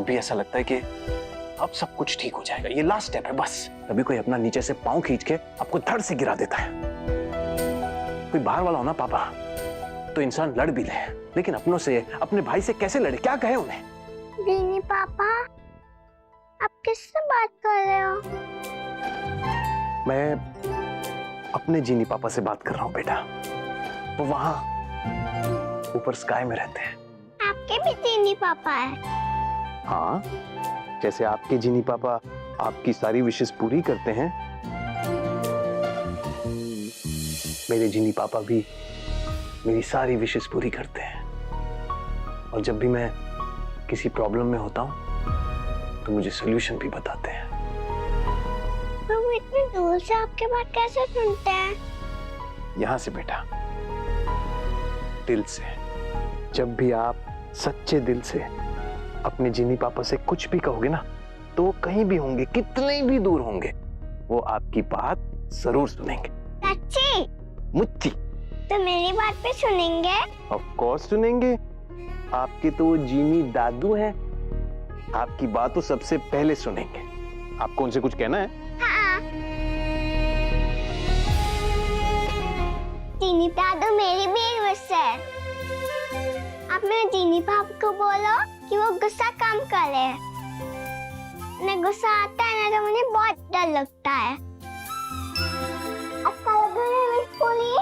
भी ऐसा लगता है कि अब सब कुछ ठीक हो जाएगा, ये लास्ट स्टेप है बस। तभी कोई अपना नीचे से पांव खींच के आपको धड़ से गिरा देता है। कोई बाहर वाला हो ना पापा, तो इंसान लड़ भी ले, लेकिन अपनों से, अपने भाई से कैसे लड़े, क्या कहे उन्हें? जीनी पापा, आप किससे बात कर रहे हो? मैं अपने जीनी पापा से बात कर रहा हूँ बेटा। वो वहां ऊपर स्काई में रहते हैं। आपके भी जीनी पापा है? हाँ, जैसे आपके जीनी पापा आपकी सारी विशेष पूरी करते हैं, मेरे जीनी पापा भी मेरी सारी विशेष पूरी करते हैं। और जब भी मैं किसी प्रॉब्लम में होता हूँ तो मुझे सॉल्यूशन भी बताते हैं। पर वो इतनी दूर से आपके बात कैसे सुनते हैं? यहां से बेटा, दिल से। जब भी आप सच्चे दिल से अपने जीनी पापा से कुछ भी कहोगे ना, तो वो कहीं भी होंगे, कितने भी दूर होंगे, वो आपकी बात जरूर सुनेंगे। सच्ची? मुच्ची। तो मेरी बात भी सुनेंगे? ऑफ कोर्स सुनेंगे। आपके तो वो जीनी दादू हैं, आपकी बात तो सबसे पहले सुनेंगे। आपको उनसे कुछ कहना है? हाँ। जीनी दादू मेरी भी गुस्सा है। आप मेरे जीनी पापा को बोलो कि वो गुस्सा कम करे। उन्हें गुस्सा आता है ना तो मुझे बहुत डर लगता है। आपका लगना है बोली?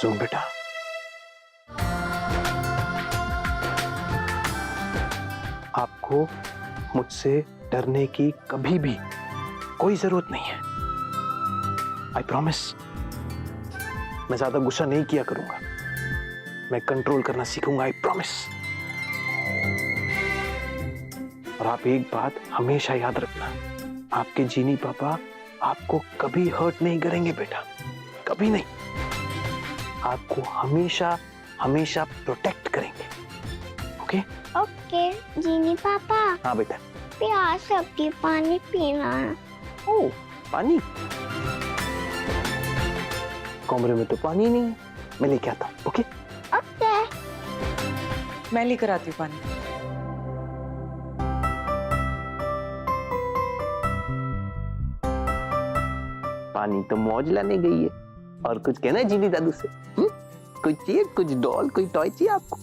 सुन बेटा, आपको मुझसे डरने की कभी भी कोई जरूरत नहीं है। I promise. मैं ज्यादा गुस्सा नहीं किया करूंगा, मैं कंट्रोल करना सीखूंगा। I promise. और आप एक बात हमेशा याद रखना, आपके जीनी पापा आपको कभी हर्ट नहीं करेंगे बेटा, कभी नहीं। आपको हमेशा हमेशा प्रोटेक्ट करेंगे। ओके? ओके जीनी पापा। हाँ बेटा। प्यास लगती, पानी पीना है। ओह, पानी? कमरे में तो पानी नहीं है, मैं लेके आता हूँ। ओके? ओके। मैं लेकर आती हूँ पानी। पानी तो मौज लाने गई है। और कुछ कहना है जीनी दादू से? कुछ चाहिए, कुछ डॉल, कोई टॉय चाहिए आपको?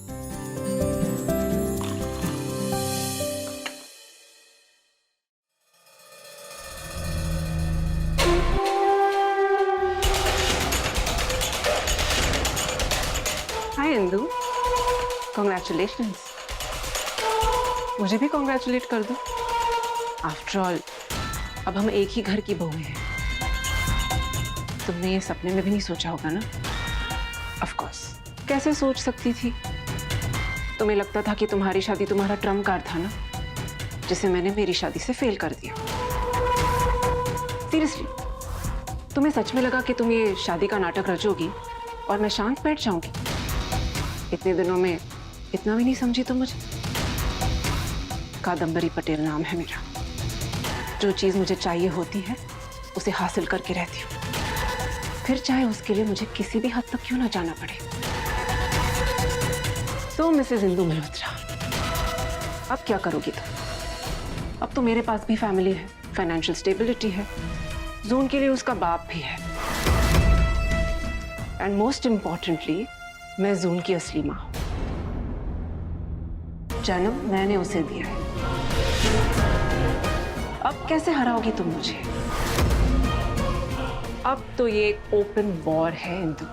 हाय इंदु, कॉन्ग्रेचुलेशंस। मुझे भी कॉन्ग्रेचुलेट कर दो। आफ्टर ऑल अब हम एक ही घर की बहू हैं। तुमने ये सपने में भी नहीं सोचा होगा ना? ऑफ कोर्स, कैसे सोच सकती थी? तुम्हें लगता था कि तुम्हारी शादी तुम्हारा ट्रम्प कार्ड था ना, जिसे मैंने मेरी शादी से फेल कर दिया। सीरियसली, तुम्हें सच में लगा कि तुम ये शादी का नाटक रचोगी और मैं शांत बैठ जाऊंगी? इतने दिनों में इतना भी नहीं समझी तुम मुझे? कादम्बरी पटेल नाम है मेरा। जो चीज मुझे चाहिए होती है उसे हासिल करके रहती हूँ, फिर चाहे उसके लिए मुझे किसी भी हद तक क्यों ना जाना पड़े। तो मिसेस इंदु मल्होत्रा, अब क्या करोगी तुम? अब तो मेरे पास भी फैमिली है, फाइनेंशियल स्टेबिलिटी है, जून के लिए उसका बाप भी है, एंड मोस्ट इंपॉर्टेंटली मैं जून की असली माँ हूं। जन्म मैंने उसे दिया है। अब कैसे हराओगी तुम मुझे? अब तो ये एक ओपन वॉर है इंदु,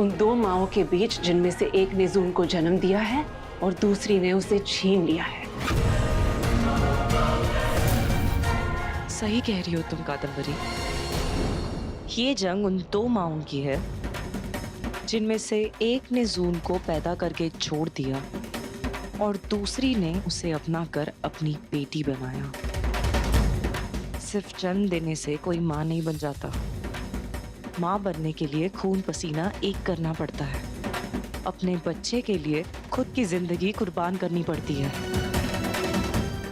उन दो माओं के बीच, जिनमें से एक ने जून को जन्म दिया है और दूसरी ने उसे छीन लिया है। सही कह रही हो तुम कादम्बरी। ये जंग उन दो माओं की है, जिनमें से एक ने जून को पैदा करके छोड़ दिया और दूसरी ने उसे अपना कर अपनी बेटी बनाया। सिर्फ जन्म देने से कोई माँ नहीं बन जाता। माँ बनने के लिए खून पसीना एक करना पड़ता है। अपने बच्चे के लिए खुद की जिंदगी कुर्बान करनी पड़ती है।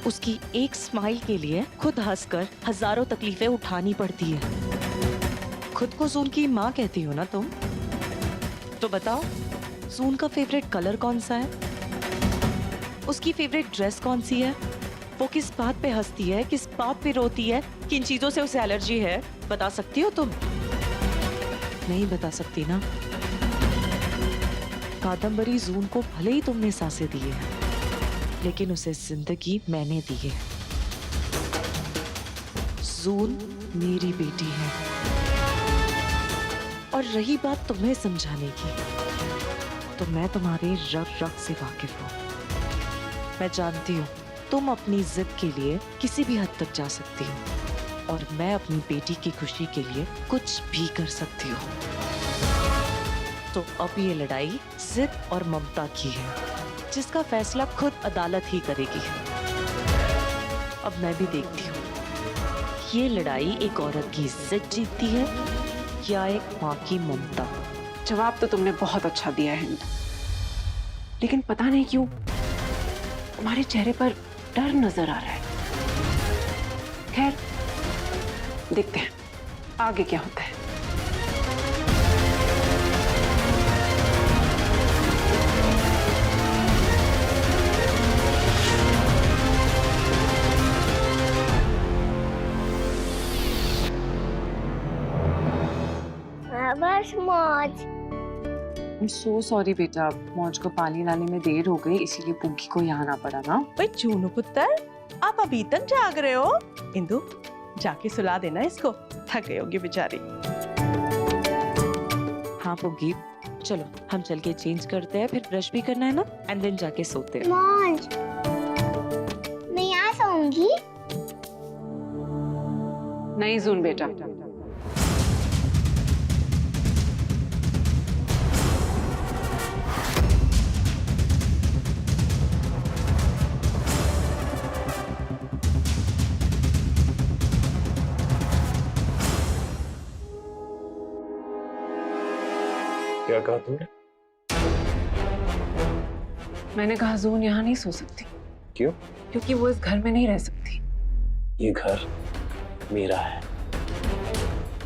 उसकी एक स्माइल के लिए खुद हंसकर हजारों तकलीफें उठानी पड़ती है। खुद को जून की माँ कहती हो ना तुम? तो बताओ, जून का फेवरेट कलर कौन सा है, उसकी फेवरेट ड्रेस कौन सी है, वो किस बात पे हंसती है, किस बात पे रोती है, किन चीजों से उसे एलर्जी है, बता सकती हो तुम? नहीं बता सकती ना। कादम्बरी जून को भले ही तुमने सांसें दी है, लेकिन उसे जिंदगी मैंने दी है। जून मेरी बेटी है। और रही बात तुम्हें समझाने की, तो मैं तुम्हारे रग रग से वाकिफ हूँ। मैं जानती हूँ तुम अपनी जिद के लिए किसी भी हद तक जा सकती हो, और मैं अपनी बेटी की खुशी के लिए कुछ भी कर सकती हूँ। तो अब ये लड़ाई जिद और ममता की है, जिसका फैसला खुद अदालत ही करेगी। अब मैं भी देखती हूँ ये लड़ाई एक औरत की जिद जीतती है या एक माँ की ममता। जवाब तो तुमने बहुत अच्छा दिया है हिंदू, लेकिन पता नहीं क्यों तुम्हारे चेहरे पर डर नजर आ रहा है। खैर, देखते हैं आगे क्या होता है। बस मौज। सो सॉरी बेटा, मौज को पानी लाने में देर हो गई, इसीलिए पुग्गी को यहाँ आना पड़ा ना। ओए चूनू पुत्र, आप अभी तक जाग रहे हो? इंदु, जाके सुला देना इसको, थक गई होगी बेचारी। हाँ पुग्गी, चलो हम चल के चेंज करते हैं, फिर ब्रश भी करना है ना, एंड देन जाके सोते हैं। मौज, मैं यहाँ सोऊंगी। नहीं जून बेटा, क्या कहा तुमने? मैंने कहा जून यहाँ नहीं सो सकती। क्यों? क्योंकि वो इस घर में नहीं रह सकती। ये घर मेरा है।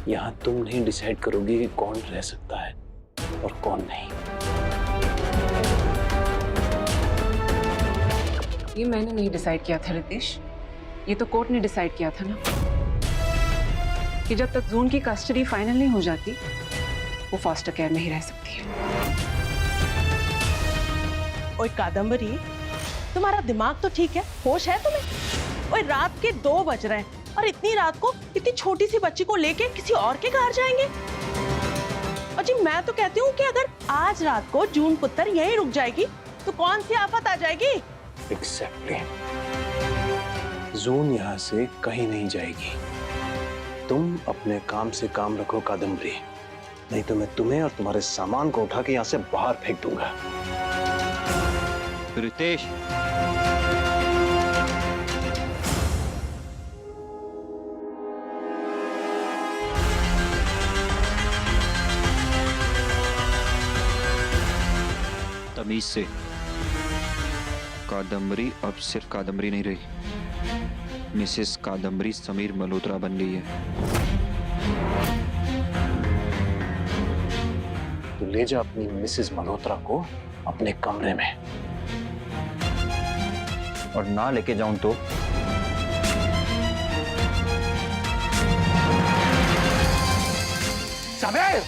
यहाँ तुम नहीं डिसाइड करोगी कि कौन रह सकता है और कौन नहीं। ये मैंने नहीं डिसाइड किया था रितेश, ये तो कोर्ट ने डिसाइड किया था ना, कि जब तक जून की कस्टडी फाइनल नहीं हो जाती वो फॉस्टर केयर में ही रह सकती है। ओए कादम्बरी, तुम्हारा दिमाग तो ठीक है, होश है तुम्हें? ओए रात के 2 बज रहे हैं और इतनी रात को इतनी छोटी सी बच्ची को लेके किसी और के घर जाएंगे? और जी मैं तो कहती हूँ कि अगर आज रात को जून पुत्र यहीं रुक जाएगी तो कौन सी आफत आ जाएगी? एग्जैक्टली। जून यहाँ से कहीं नहीं जाएगी। तुम अपने काम से काम रखो कादम्बरी, नहीं तो मैं तुम्हें और तुम्हारे सामान को उठा के यहाँ से बाहर फेंक दूंगा। रितेश, तमीज से। कादम्बरी अब सिर्फ कादम्बरी नहीं रही, मिसेस कादम्बरी समीर मल्होत्रा बन गई है। तो ले जा अपनी मिसेस मल्होत्रा को अपने कमरे में। और ना लेके जाऊं तो? समीर!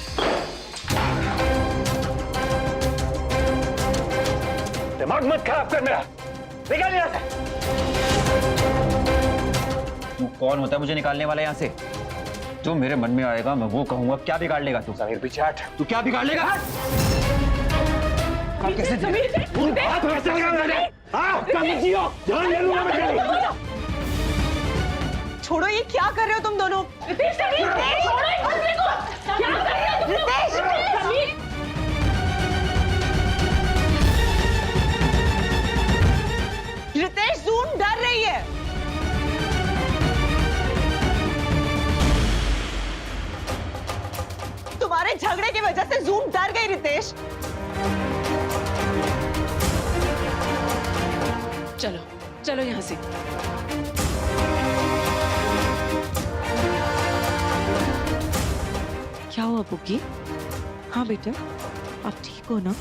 दिमाग मत खराब कर मेरा, निकल यहाँ से। तू कौन होता है मुझे निकालने वाला यहाँ से? जो मेरे मन में आएगा मैं वो कहूंगा। क्या बिगाड़ लेगा तू? समीर पीछे हट। तू क्या बिगाड़ लेगा? कैसे छोड़ो, ये क्या कर रहे हो तुम दोनों? रितेश, क्या कर रहे हो? रितेश, रितेश, जून डर रही है। तुम्हारे झगड़े की वजह से जून डर गई रितेश। चलो चलो यहाँ से। क्या हुआ पुग्गी? हाँ बेटा, आप ठीक हो ना?